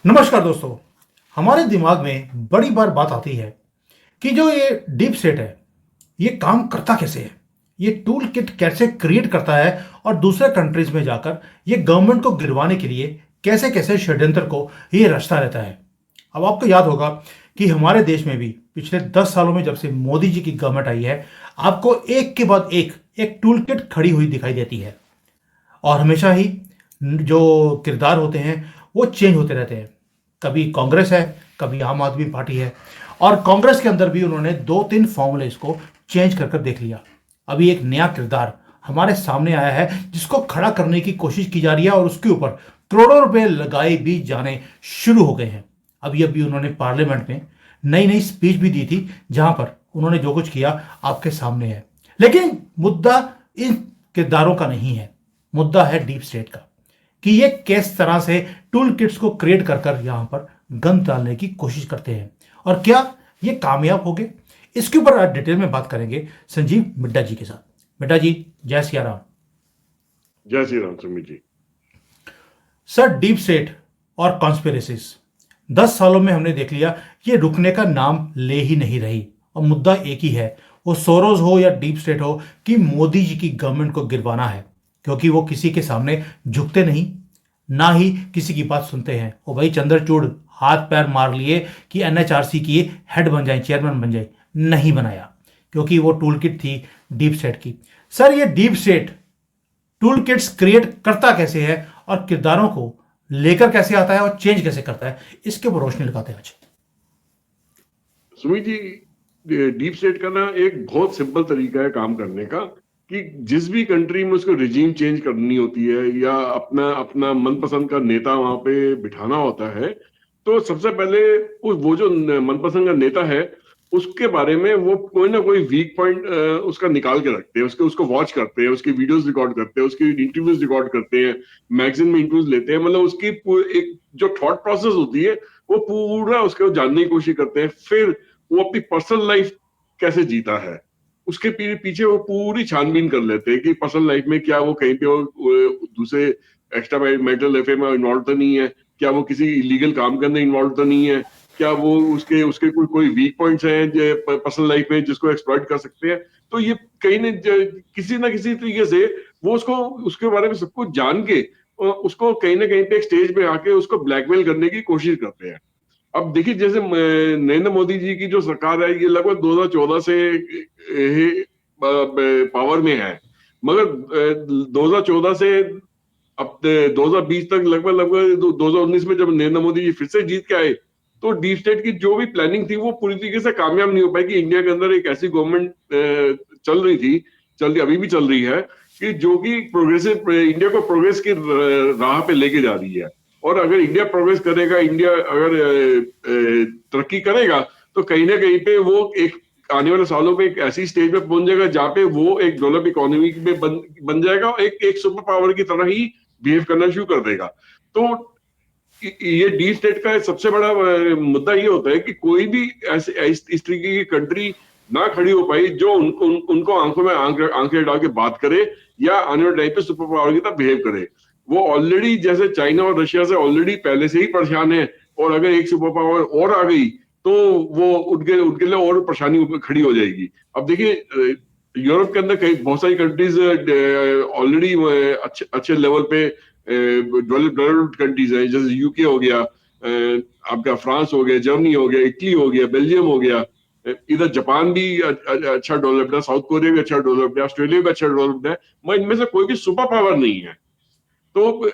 नमस्कार दोस्तों। हमारे दिमाग में बड़ी बार बात आती है कि जो ये डीप स्टेट है, ये काम करता कैसे है? ये टूल किट कैसे क्रिएट करता है और दूसरे कंट्रीज में जाकर ये गवर्नमेंट को गिरवाने के लिए कैसे कैसे षड्यंत्र को ये रचता रहता है। अब आपको याद होगा कि हमारे देश में भी पिछले 10 सालों में जब से मोदी जी की गवर्नमेंट आई है, आपको एक के बाद एक टूल किट खड़ी हुई दिखाई देती है। और हमेशा ही जो किरदार होते हैं वो चेंज होते रहते हैं। कभी कांग्रेस है, कभी आम आदमी पार्टी है, और कांग्रेस के अंदर भी उन्होंने दो तीन फॉर्मूले इसको चेंज कर कर देख लिया। अभी एक नया किरदार हमारे सामने आया है जिसको खड़ा करने की कोशिश की जा रही है और उसके ऊपर करोड़ों रुपए लगाए भी जाने शुरू हो गए हैं। अभी अभी उन्होंने पार्लियामेंट में नई नई स्पीच भी दी थी जहां पर उन्होंने जो कुछ किया आपके सामने है। लेकिन मुद्दा इन किरदारों का नहीं है, मुद्दा है डीप स्टेट का, कि ये किस तरह से टूल किट्स को क्रिएट कर कर यहां पर गंद डालने की कोशिश करते हैं और क्या ये कामयाब हो गए। इसके ऊपर आज डिटेल में बात करेंगे संजीव मिड्डा जी के साथ। मिड्डा जी, जय सिया राम। जय Shri Ram Sumit ji. Sir, deep state और कॉन्स्पिरेसीज 10 सालों में हमने देख लिया ये रुकने का नाम ले ही नहीं रही, और मुद्दा एक ही है, वो सोरोज हो या डीप स्टेट हो, कि मोदी जी की गवर्नमेंट को गिरवाना है। क्योंकि वो किसी के सामने झुकते नहीं, ना ही किसी की बात सुनते हैं। वो भाई चंद्रचूड़ हाथ पैर मार लिए कि एनएचआरसी की हेड बन जाए, चेयरमैन बन जाए, नहीं बनाया क्योंकि वो टूल किट थी डीप स्टेट की। सर, ये deep state tool kits create करता कैसे है और किरदारों को लेकर कैसे आता है और चेंज कैसे करता है, इसके ऊपर रोशनी लगाते हैं आज। सुमित जी, डीप स्टेट का ना एक बहुत सिंपल तरीका है काम करने का कि जिस भी कंट्री में उसको रिजीम चेंज करनी होती है या अपना अपना मनपसंद का नेता वहां पे बिठाना होता है, तो सबसे पहले वो जो मनपसंद का नेता है उसके बारे में वो कोई ना कोई वीक पॉइंट उसका निकाल के रखते हैं, उसको वॉच करते हैं, उसकी वीडियोस रिकॉर्ड करते हैं, उसकी इंटरव्यूज रिकॉर्ड करते हैं, मैगजीन में इंटरव्यूज लेते हैं। मतलब उसकी एक जो थॉट प्रोसेस होती है वो पूरा उसको जानने की कोशिश करते हैं। फिर वो अपनी पर्सनल लाइफ कैसे जीता है उसके पीछे वो पूरी छानबीन कर लेते हैं कि पर्सनल लाइफ में क्या वो कहीं पे वो दूसरे एक्स्ट्रा मैरिटल अफेयर में इन्वॉल्व तो नहीं है, क्या वो किसी इलीगल काम करने इन्वॉल्व तो नहीं है, क्या वो उसके उसके कोई वीक पॉइंट्स हैं पर्सनल लाइफ में जिसको एक्सप्लॉइट कर सकते हैं। तो ये कहीं किसी ना किसी तरीके से वो उसको उसके बारे में सब कुछ जान के उसको कहीं ना कहीं पे एक स्टेज पे आके उसको ब्लैकमेल करने की कोशिश करते हैं। अब देखिए, जैसे नरेंद्र मोदी जी की जो सरकार है ये लगभग 2014 से पावर में है, मगर 2014 से अब 2020 तक लगभग लगभग 2019 में जब नरेंद्र मोदी जी फिर से जीत के आए तो डीप स्टेट की जो भी प्लानिंग थी वो पूरी तरीके से कामयाब नहीं हो पाई कि इंडिया के अंदर एक ऐसी गवर्नमेंट चल रही थी, चल रही अभी भी चल रही है, कि जो कि प्रोग्रेसिव इंडिया को प्रोग्रेस की राह पे लेके जा रही है। और अगर इंडिया प्रोग्रेस करेगा, इंडिया अगर तरक्की करेगा तो कहीं ना कहीं पे वो एक आने वाले सालों में एक ऐसी स्टेज पे पहुंच जाएगा जहां पे वो एक डेवलप इकोनॉमी में बन जाएगा और एक सुपर पावर की तरह ही बिहेव करना शुरू कर देगा। तो ये डीप स्टेट का सबसे बड़ा मुद्दा ये होता है कि कोई भी ऐसे इस तरीके की कंट्री ना खड़ी हो पाई जो उनको आंखों में आंखें डाल के बात करे या आने वाले टाइम पे सुपर पावर की तरह बिहेव करे। वो ऑलरेडी जैसे चाइना और रशिया से ऑलरेडी पहले से ही परेशान है, और अगर एक सुपर पावर और आ गई तो वो उनके उनके लिए और परेशानी खड़ी हो जाएगी। अब देखिए, यूरोप के अंदर कई बहुत सारी कंट्रीज ऑलरेडी अच्छे अच्छे लेवल पे डेवलप्ड कंट्रीज है, जैसे यूके हो गया, आपका फ्रांस हो गया, जर्मनी हो गया, इटली हो गया, बेल्जियम हो गया, इधर जापान भी अच्छा डेवलप्ड है, साउथ कोरिया भी अच्छा डेवलप्ड है, ऑस्ट्रेलिया भी अच्छा डेवलप्ड है, मगर इनमें से कोई भी सुपर पावर नहीं है। तो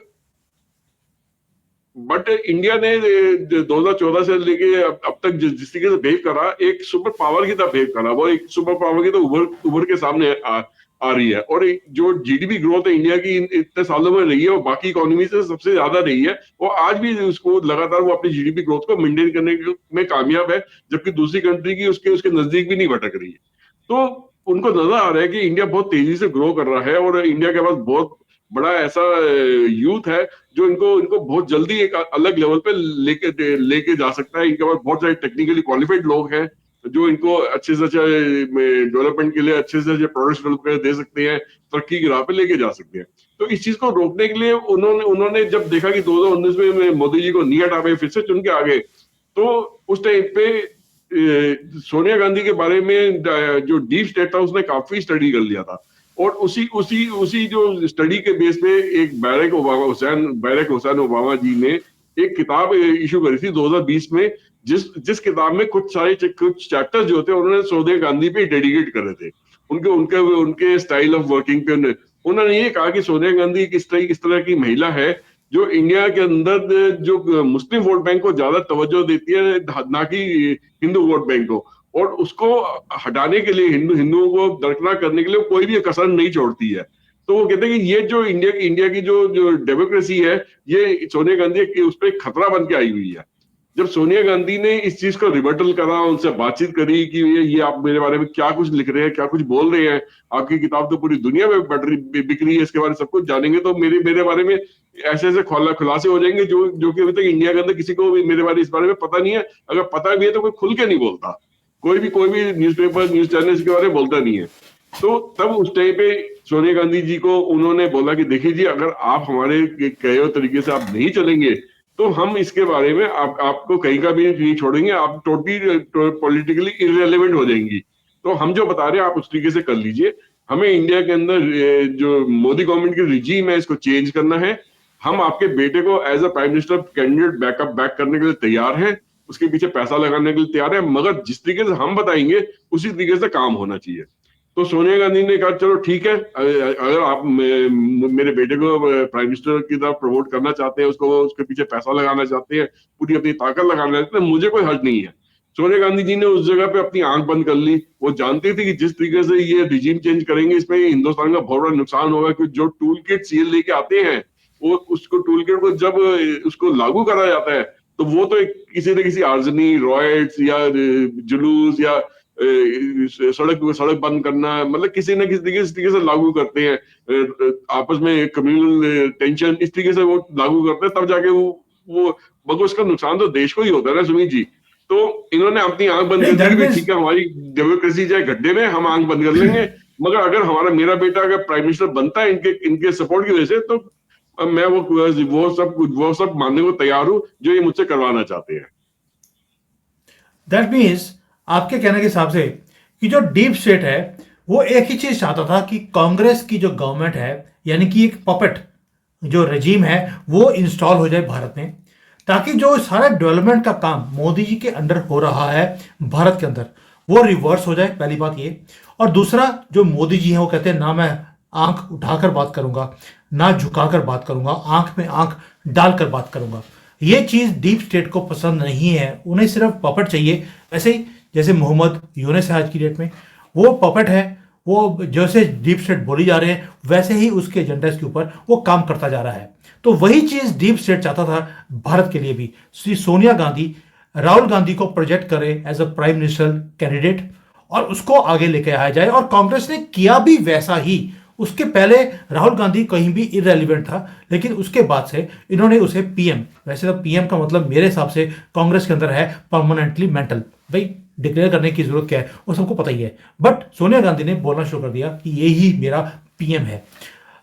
बट इंडिया ने 2014 से लेके अब तक जिस तरीके से बिहेव करा, एक सुपर पावर की तरह बिहेव करा, वो एक सुपर पावर की तरह उभर उभर के सामने आ रही है। और जो जीडीपी ग्रोथ है इंडिया की इतने सालों में रही है वो बाकी इकोनॉमी से सबसे ज्यादा रही है, वो आज भी उसको लगातार वो अपनी जीडीपी ग्रोथ को मेंटेन करने में कामयाब है, जबकि दूसरी कंट्री की उसके उसके नजदीक भी नहीं भटक रही है। तो उनको नजर आ रहा है कि इंडिया बहुत तेजी से ग्रो कर रहा है और इंडिया के पास बहुत बड़ा ऐसा यूथ है जो इनको इनको बहुत जल्दी एक अलग लेवल पे लेके लेके जा सकता है। इनके पास बहुत सारे टेक्निकली क्वालिफाइड लोग हैं जो इनको अच्छे से अच्छे डेवलपमेंट के लिए अच्छे से अच्छे प्रोडक्ट्स डेवलप कर दे सकते हैं, तरक्की की राह पे लेके जा सकते हैं। तो इस चीज को रोकने के लिए उन्होंने उन्होंने जब देखा कि 2019 में मोदी जी को नहीं हटा पाए, फिर से चुन के आ गए, तो उस टाइम पे सोनिया गांधी के बारे में जो डीप स्टेट था उसने काफी स्टडी कर लिया था, और उसी उसी उसी जो स्टडी के बेस पे एक बैरक हुसैन ओबामा जी ने एक किताब इशू करी थी 2020 में, जिस जिस किताब में कुछ चैप्टर्स जो थे उन्होंने सोनिया गांधी पे डेडिकेट करे थे, उनके उनके उनके स्टाइल ऑफ वर्किंग पे। उन्होंने ये कहा कि सोनिया गांधी किस तरह की महिला है जो इंडिया के अंदर जो मुस्लिम वोट बैंक को ज्यादा तवज्जो देती है, ना कि हिंदू वोट बैंक को, और उसको हटाने के लिए, हिंदुओं को दरकिनार करने के लिए कोई भी कसर नहीं छोड़ती है। तो वो कहते हैं कि ये जो इंडिया की जो डेमोक्रेसी है, ये सोनिया गांधी की उस पर एक खतरा बन के आई हुई है। जब सोनिया गांधी ने इस चीज को रिबर्टल करा, उनसे बातचीत करी कि ये आप मेरे बारे में क्या कुछ लिख रहे हैं, क्या कुछ बोल रहे हैं, आपकी किताब तो पूरी दुनिया में बिक रही है, इसके बारे में सब कुछ जानेंगे तो मेरे बारे में ऐसे ऐसे खुलासे हो जाएंगे जो कि अभी तक इंडिया के अंदर किसी को भी मेरे बारे इस बारे में पता नहीं है। अगर पता भी है तो कोई खुल के नहीं बोलता, कोई भी न्यूज़पेपर न्यूज चैनल इसके बारे में बोलता नहीं है। तो तब उस टाइम पे सोनिया गांधी जी को उन्होंने बोला कि देखिए जी, अगर आप हमारे कहे हुए तरीके से आप नहीं चलेंगे तो हम इसके बारे में आपको कहीं का भी नहीं छोड़ेंगे, आप टोटली पॉलिटिकली इररेलेवेंट हो जाएंगी। तो हम जो बता रहे हैं आप उस तरीके से कर लीजिए। हमें इंडिया के अंदर जो मोदी गवर्नमेंट की रिजीम है इसको चेंज करना है। हम आपके बेटे को as a prime minister candidate back करने के लिए तैयार हैं, उसके पीछे पैसा लगाने के लिए तैयार है, मगर जिस तरीके से हम बताएंगे उसी तरीके से काम होना चाहिए। तो सोनिया गांधी ने कहा चलो ठीक है, अगर आप मेरे बेटे को प्राइम मिनिस्टर की तरफ प्रमोट करना चाहते हैं, उसको उसके पीछे पैसा लगाना चाहते हैं, पूरी अपनी ताकत लगाना चाहते हैं, मुझे कोई हर्ज नहीं है। सोनिया गांधी जी ने उस जगह पे अपनी आंख बंद कर ली। वो जानती थी कि जिस तरीके से ये रिजीम चेंज करेंगे इसमें हिंदुस्तान का बहुत बड़ा नुकसान होगा, क्योंकि जो टूल किट ये लेके आते हैं, वो उसको टूल किट को जब उसको लागू करा जाता है तो वो तो किसी न किसी आर्जनी, रॉयट्स या जुलूस या सड़क बंद करना, मतलब किसी न किसी तरीके से लागू करते हैं, आपस में कम्युनल टेंशन इस तरीके से वो लागू करते हैं, तब जाके वो मगर उसका नुकसान तो देश को ही होता है ना सुमित जी। तो इन्होंने अपनी आंख बंद कर दी कि ठीक है, हमारी डेमोक्रेसी जाए गड्ढे में, हम आंख बंद कर लेंगे, मगर अगर मेरा बेटा अगर प्राइम मिनिस्टर बनता है इनके सपोर्ट की वजह से, तो मैं वो सब मानने को तैयार हूं जो ये मुझसे करवाना चाहते हैं। दैट मीन्स आपके कहने के हिसाब से कि जो डीप स्टेट है वो एक ही चीज चाहता था कि कांग्रेस की जो गवर्नमेंट है, यानी कि एक पपेट जो रजीम है, वो इंस्टॉल हो जाए भारत में, ताकि जो सारा डेवलपमेंट का काम मोदी जी के अंडर हो रहा है भारत के अंदर, वो रिवर्स हो जाए। पहली बात ये। और दूसरा, जो मोदी जी हैं वो कहते हैं ना मैं आंख उठाकर बात करूंगा, ना झुकाकर बात करूंगा, आंख में आंख डालकर बात करूंगा। ये चीज डीप स्टेट को पसंद नहीं है, उन्हें सिर्फ पपेट चाहिए। वैसे ही जैसे मोहम्मद यूनुस है आज की डेट में, वो पपेट है, वो जैसे डीप स्टेट बोली जा रहे हैं वैसे ही उसके एजेंडा के ऊपर वो काम करता जा रहा है। तो वही चीज डीप स्टेट चाहता था भारत के लिए भी। श्री सोनिया गांधी राहुल गांधी को प्रोजेक्ट करे as a prime minister candidate और उसको आगे लेके आया जाए, और कांग्रेस ने किया भी वैसा ही। उसके पहले राहुल गांधी कहीं भी इररेलेवेंट था, लेकिन उसके बाद से इन्होंने उसे पीएम, वैसे तो पीएम का मतलब मेरे हिसाब से कांग्रेस के अंदर है परमानेंटली मेंटल, भाई डिक्लेयर करने की जरूरत क्या है वो सबको पता ही है। बट सोनिया गांधी ने बोलना शुरू कर दिया कि ये ही मेरा पीएम है।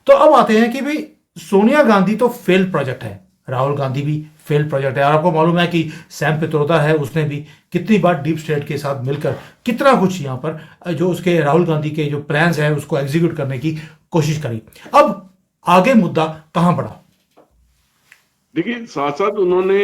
तो अब आते हैं कि भाई सोनिया गांधी तो फेल प्रोजेक्ट है, राहुल गांधी भी फेल प्रोजेक्ट है। और आपको मालूम है कि सैम पित्रोदा है, उसने भी कितनी बार डीप स्टेट के साथ मिलकर कितना कुछ यहाँ पर जो उसके राहुल गांधी के जो प्लान्स हैं उसको एग्जीक्यूट करने की कोशिश करी। अब आगे मुद्दा कहां बढ़ा? देखिए, साथ साथ उन्होंने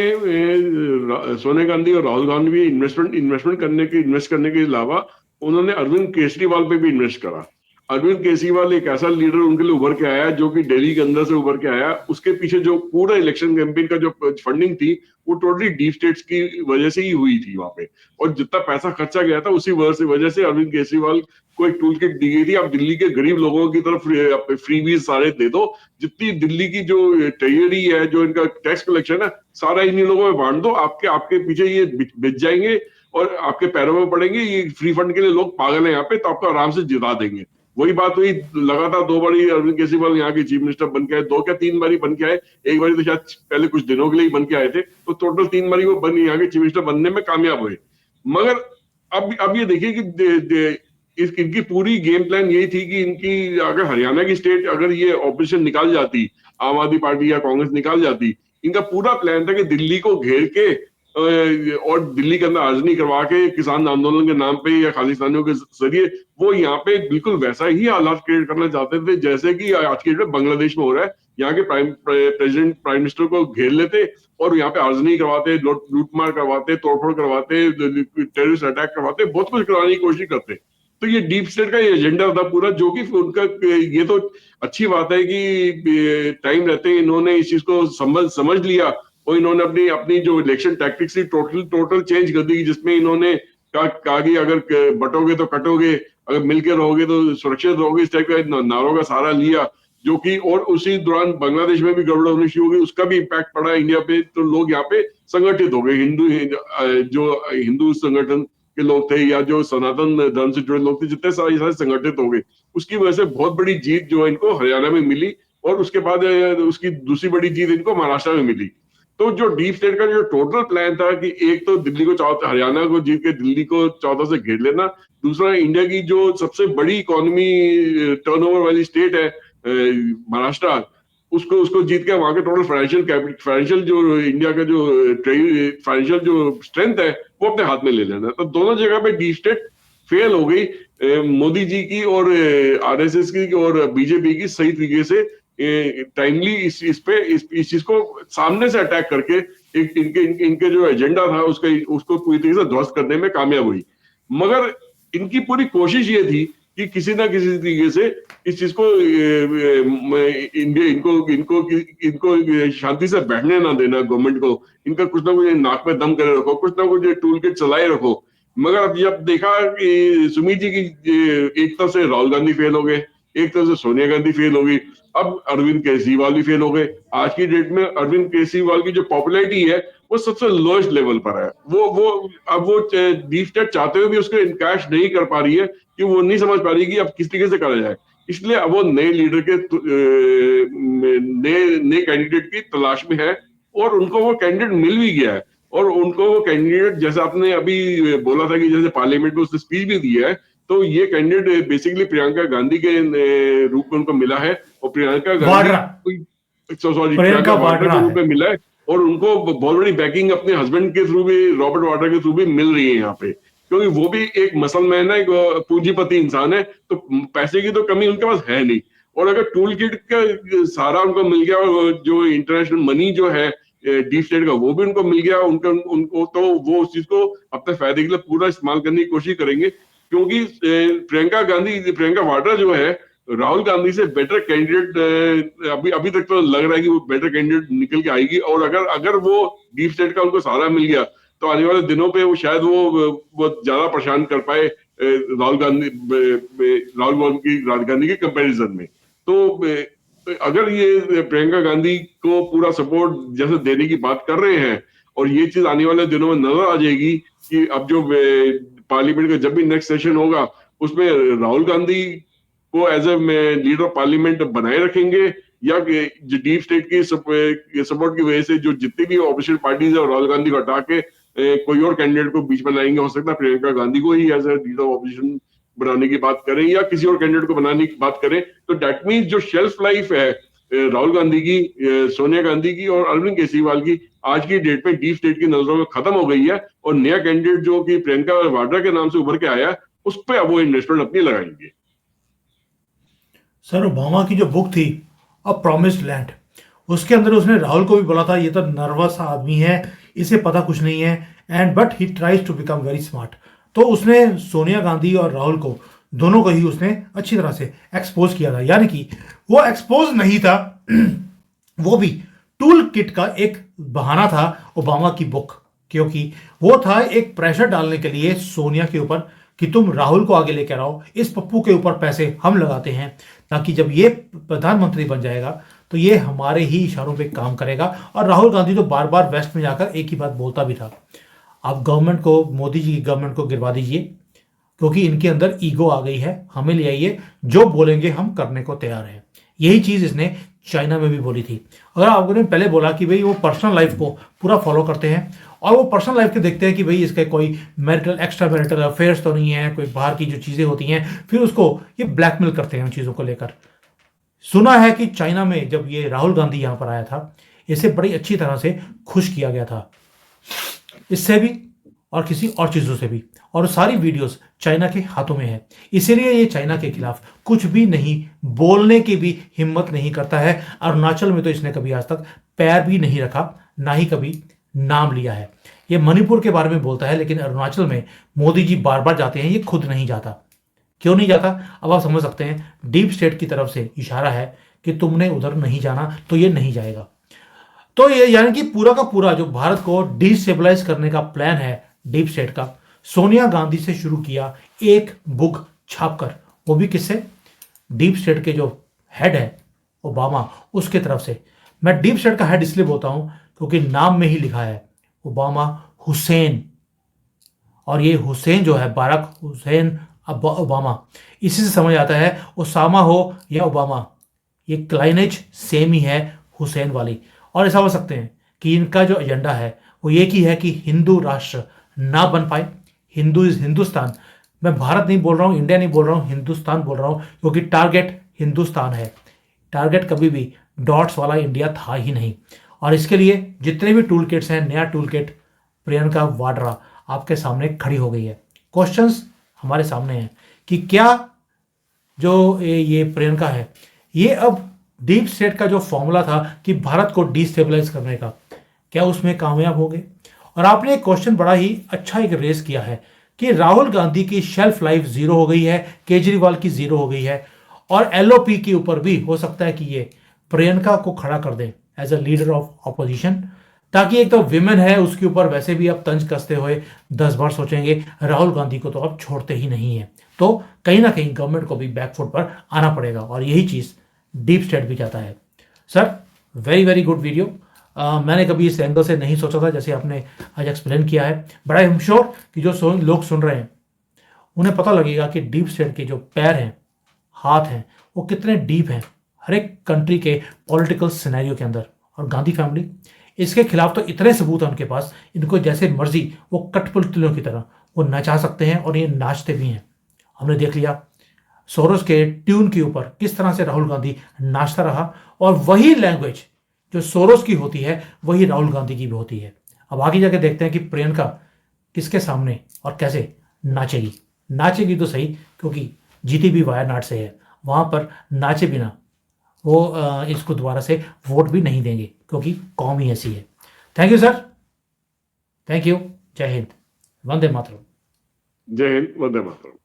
सोनिया गांधी और राहुल गांधी भी इन्वेस्ट करने के अलावा उन्होंने अरविंद केजरीवाल पे भी इन्वेस्ट करा। अरविंद केजरीवाल एक ऐसा लीडर उनके लिए उभर के आया जो कि दिल्ली के अंदर से उभर के आया। उसके पीछे जो पूरा इलेक्शन कैंपेन का जो फंडिंग थी वो टोटली डीप स्टेट्स की वजह से ही हुई थी वहां पे, और जितना पैसा खर्चा गया था उसी वजह से अरविंद केजरीवाल को एक टूल किट दी गई थी। आप दिल्ली के गरीब लोगों की तरफ फ्रीबीज सारे दे दो, जितनी दिल्ली की जो ट्रेजरी है, जो इनका टैक्स कलेक्शन है, सारा इन्हीं लोगों में बांट दो, आपके पीछे ये बिक जाएंगे और आपके पैरों में पड़ेंगे। ये फ्री फंड के लिए लोग पागल है यहाँ पे, तो आपको आराम से जिता देंगे। वही बात हुई, लगातार 2 बारी अरविंद केजरीवाल यहाँ के चीफ मिनिस्टर बन के आए, 2 क्या 3 बारी बन के आए। एक बारी तो शायद पहले कुछ दिनों के लिए बन के आए थे, तो टोटल 3 बारी वो यहाँ के चीफ मिनिस्टर बनने में कामयाब हुए। मगर अब ये देखिए कि इनकी पूरी गेम प्लान यही थी कि इनकी अगर हरियाणा की स्टेट अगर ये ऑपोजिशन निकाल जाती, आम आदमी पार्टी या कांग्रेस निकाल जाती, इनका पूरा प्लान था कि दिल्ली को घेर के और दिल्ली के अंदर आर्जनी करवा के किसान आंदोलन के नाम पे या खालिस्तानियों के जरिए वो यहाँ पे बिल्कुल वैसा ही हालात क्रिएट करना चाहते थे जैसे कि आज की डेट में बांग्लादेश में हो रहा है। यहाँ के प्राइम मिनिस्टर को घेर लेते और यहाँ पे आर्जनी करवाते, लूटमार करवाते, तोड़फोड़ करवाते, टेररिस्ट अटैक करवाते, बहुत कुछ कराने की कोशिश करते। तो ये डीप स्टेट का ये एजेंडा था पूरा, जो कि उनका ये तो अच्छी बात है कि टाइम रहते इन्होंने इस चीज को समझ लिया और इन्होंने अपनी अपनी जो इलेक्शन टैक्टिक्स थी टोटल चेंज कर दी, जिसमें इन्होंने कहा कि अगर बटोगे तो कटोगे, अगर मिलकर रहोगे तो सुरक्षित रहोगे, इस टाइप का नारों का सहारा लिया। जो कि और उसी दौरान बांग्लादेश में भी गड़बड़ होनी शुरू हो गई, उसका भी इम्पैक्ट पड़ा इंडिया पे। तो लोग यहाँ पे संगठित हो गए, जो हिंदू संगठन के लोग थे या जो सनातन धर्म से जुड़े लोग थे, जितने सारे संगठित हो गए। उसकी वजह से बहुत बड़ी जीत जो है इनको हरियाणा में मिली और उसके बाद उसकी दूसरी बड़ी जीत इनको महाराष्ट्र में मिली। तो जो डीप स्टेट का जो टोटल प्लान था कि एक तो दिल्ली को चाहता, हरियाणा को जीत के दिल्ली को चाहता से घेर लेना, दूसरा इंडिया की जो सबसे बड़ी इकोनॉमी टर्नओवर वाली स्टेट है महाराष्ट्र, उसको उसको जीत के वहां के टोटल फाइनेंशियल जो इंडिया का जो फाइनेंशियल जो स्ट्रेंथ है वो अपने हाथ में ले लेना। तो दोनों जगह पे डीप स्टेट फेल हो गई, मोदी जी की और आरएसएस की और बीजेपी की सही तरीके से टाइमली इस चीज को सामने से अटैक करके इनके जो एजेंडा था उसको पूरी तरीके से ध्वस्त करने में कामयाब हुई। मगर इनकी पूरी कोशिश ये थी कि किसी ना किसी तरीके से इस चीज को इंडिया इनको शांति से बैठने ना देना, गवर्नमेंट को इनका कुछ ना कुछ नाक में दम करे रखो, कुछ ना कुछ टूल किट चलाए रखो। मगर अब जब देखा कि सुमित जी की एक तरफ से राहुल गांधी फेल हो गए, एक तरफ से सोनिया गांधी फेल हो गई, अब अरविंद केजरीवाल भी फेल हो गए। आज की डेट में अरविंद केजरीवाल की जो पॉपुलैरिटी है वो सबसे लोएस्ट लेवल पर है। वो डीप स्टेट चाहते हुए भी उसको इनकैश नहीं कर पा रही है कि वो नहीं समझ पा रही कि अब किस तरीके से करा जाए। इसलिए अब वो नए लीडर के नए कैंडिडेट की तलाश में है और उनको वो कैंडिडेट मिल भी गया है। और उनको वो कैंडिडेट, जैसे आपने अभी बोला था कि जैसे पार्लियामेंट में उसने स्पीच भी दी है, तो ये कैंडिडेट बेसिकली प्रियंका गांधी के रूप में उनको मिला है और प्रियंका वाड्रा के रूप में मिला है और उनको बहुत बड़ी बैकिंग अपने हस्बैंड के थ्रू भी, रॉबर्ट वाड्रा के थ्रू भी मिल रही है यहाँ पे, क्योंकि वो भी एक मसलमैन है, एक पूंजीपति इंसान है, तो पैसे की तो कमी उनके पास है नहीं। और अगर टूल किट का सहारा उनको मिल गया और जो इंटरनेशनल मनी जो है डीप स्टेट का वो भी उनको मिल गया, उनको तो वो उस चीज को अपने फायदे के लिए पूरा इस्तेमाल करने की कोशिश करेंगे। क्योंकि प्रियंका वाड्रा जो है राहुल गांधी से बेटर कैंडिडेट अभी तक तो लग रहा है कि वो बेटर कैंडिडेट निकल के आएगी। और अगर वो डीप स्टेट का उनको सहारा मिल गया तो आने वाले दिनों पे वो शायद वो ज्यादा परेशान कर पाए राहुल गांधी की कंपैरिजन में। तो अगर ये प्रियंका गांधी को पूरा सपोर्ट जैसे देने की बात कर रहे हैं और ये चीज आने वाले दिनों में नजर आ जाएगी कि अब जो पार्लियामेंट का जब भी नेक्स्ट सेशन होगा उसमें राहुल गांधी को as a leader of parliament बनाए रखेंगे या जो डीप स्टेट की सपोर्ट की वजह से जो जितनी भी ऑपोजिशन पार्टीज है राहुल गांधी को हटा के कोई और कैंडिडेट को बीच में लाएंगे। हो सकता है प्रियंका गांधी को ही as a leader of opposition बनाने की बात करें या किसी और कैंडिडेट को बनाने की बात करें। तो दैट मीन्स जो शेल्फ लाइफ है राहुल गांधी की, सोनिया गांधी की और अरविंद केजरीवाल की आज की डेट में डीप स्टेट की नजरों में खत्म हो गई है और नया कैंडिडेट जो कि प्रियंका वाड्रा के नाम से उभर के आया उस पर अब वो इन्वेस्टमेंट अपनी लगाएंगे। सर ओबामा की जो बुक थी अ प्रॉमिस्ड लैंड, उसके अंदर उसने राहुल को भी बोला था ये तो नर्वस आदमी है, इसे पता कुछ नहीं है, and but he tries to become very smart. तो उसने सोनिया गांधी और राहुल को दोनों को ही उसने अच्छी तरह से एक्सपोज किया था, यानी कि वो एक्सपोज नहीं था, वो भी टूल किट का एक बहाना था ओबामा की बुक, क्योंकि वो था एक प्रेशर डालने के लिए सोनिया के ऊपर कि तुम राहुल को आगे लेकर आओ, इस पप्पू के ऊपर पैसे हम लगाते हैं ताकि जब ये प्रधानमंत्री बन जाएगा तो ये हमारे ही इशारों पे काम करेगा। और राहुल गांधी तो बार बार वेस्ट में जाकर एक ही बात बोलता भी था, आप गवर्नमेंट को, मोदी जी की गवर्नमेंट को गिरवा दीजिए क्योंकि इनके अंदर ईगो आ गई है, हमें ले आइए, जो बोलेंगे हम करने को तैयार हैं। यही चीज इसने चाइना में भी बोली थी। अगर आपने पहले बोला कि भाई वो पर्सनल लाइफ को पूरा फॉलो करते हैं और वो पर्सनल लाइफ के देखते हैं कि भाई इसके कोई मैरिटल एक्स्ट्रा मैरिटल अफेयर्स तो नहीं है, कोई बाहर की जो चीज़ें होती हैं, फिर उसको ये ब्लैकमेल करते हैं उन चीज़ों को लेकर। सुना है कि चाइना में जब ये राहुल गांधी यहाँ पर आया था, इसे बड़ी अच्छी तरह से खुश किया गया था, इससे भी और किसी और चीज़ों से भी, और सारी वीडियोस चाइना के हाथों में है। इसीलिए ये चाइना के खिलाफ कुछ भी नहीं बोलने की भी हिम्मत नहीं करता है। अरुणाचल में तो इसने कभी आज तक पैर भी नहीं रखा, ना ही कभी नाम लिया है। ये मणिपुर के बारे में बोलता है, लेकिन अरुणाचल में मोदी जी बार बार जाते हैं, ये खुद नहीं जाता। क्यों नहीं जाता, अब आप समझ सकते हैं। डीप स्टेट की तरफ से इशारा है कि तुमने उधर नहीं जाना, तो ये नहीं जाएगा। तो ये यानी कि पूरा का पूरा जो भारत को डिस्टेबलाइज करने का प्लान है डीप स्टेट का, सोनिया गांधी से शुरू किया एक बुक छापकर, वो भी किससे, डीप स्टेट के जो हेड है ओबामा, उसके तरफ से। मैं डीप स्टेट का हेड इसलिए बोलता हूं क्योंकि नाम में ही लिखा है ओबामा हुसैन, और ये हुसैन जो है बाराक हुसैन ओबामा, इसी से समझ आता है ओसामा हो या ओबामा, ये क्लाइनेज सेम ही है हुसैन वाली। और ऐसा हो सकते हैं कि इनका जो एजेंडा है वो ये की है कि हिंदू राष्ट्र ना बन पाए। हिंदू इज हिंदुस्तान, मैं भारत नहीं बोल रहा हूँ, इंडिया नहीं बोल रहा हूँ, हिंदुस्तान बोल रहा हूँ, क्योंकि टारगेट हिंदुस्तान है। टारगेट कभी भी डॉट्स वाला इंडिया था ही नहीं। और इसके लिए जितने भी टूल किट्स हैं, नया टूल किट प्रियंका वाड्रा आपके सामने खड़ी हो गई है। क्वेश्चंस हमारे सामने हैं कि क्या जो ये प्रियंका है, ये अब डीप स्टेट का जो फॉर्मूला था कि भारत को डिस्टेबलाइज करने का, क्या उसमें कामयाब हो गए। और आपने एक क्वेश्चन बड़ा ही अच्छा एक रेस किया है कि राहुल गांधी की शेल्फ लाइफ जीरो हो गई है, केजरीवाल की जीरो हो गई है, और एलओपी के ऊपर भी हो सकता है कि ये प्रियंका को खड़ा कर दें as a leader of opposition, ताकि एक तो विमेन है उसके ऊपर वैसे भी अब तंज कसते हुए 10 बार सोचेंगे, राहुल गांधी को तो अब छोड़ते ही नहीं है। तो कहीं ना कहीं गवर्नमेंट को भी बैकफुट पर आना पड़ेगा, और यही चीज डीप स्टेट भी चाहता है। Sir, very very good video. मैंने कभी इस एंगल से नहीं सोचा था जैसे आपने आज एक्सप्लेन किया है। बड़ा आई एम श्योर कि जो लोग सुन रहे हैं उन्हें पता लगेगा कि डीप स्टेट के जो पैर हैं, हाथ हैं, वो कितने डीप हैं हर एक कंट्री के पॉलिटिकल सिनेरियो के अंदर। और गांधी फैमिली, इसके खिलाफ तो इतने सबूत हैं उनके पास, इनको जैसे मर्जी वो कठपुतलियों की तरह वो नचा सकते हैं, और ये नाचते भी हैं। हमने देख लिया सोरोस के ट्यून के ऊपर किस तरह से राहुल गांधी नाचता रहा, और वही लैंग्वेज जो सोरोस की होती है वही राहुल गांधी की भी होती है। अब आगे जाके देखते हैं कि प्रियंका किसके सामने और कैसे नाचेगी। नाचेगी तो सही, क्योंकि जीती भी वायनाड से है, वहां पर नाचे बिना वो इसको दोबारा से वोट भी नहीं देंगे, क्योंकि कौम ही ऐसी है। Thank you sir, thank you. जय हिंद, वंदे मातरम। जय हिंद, वंदे मातरम।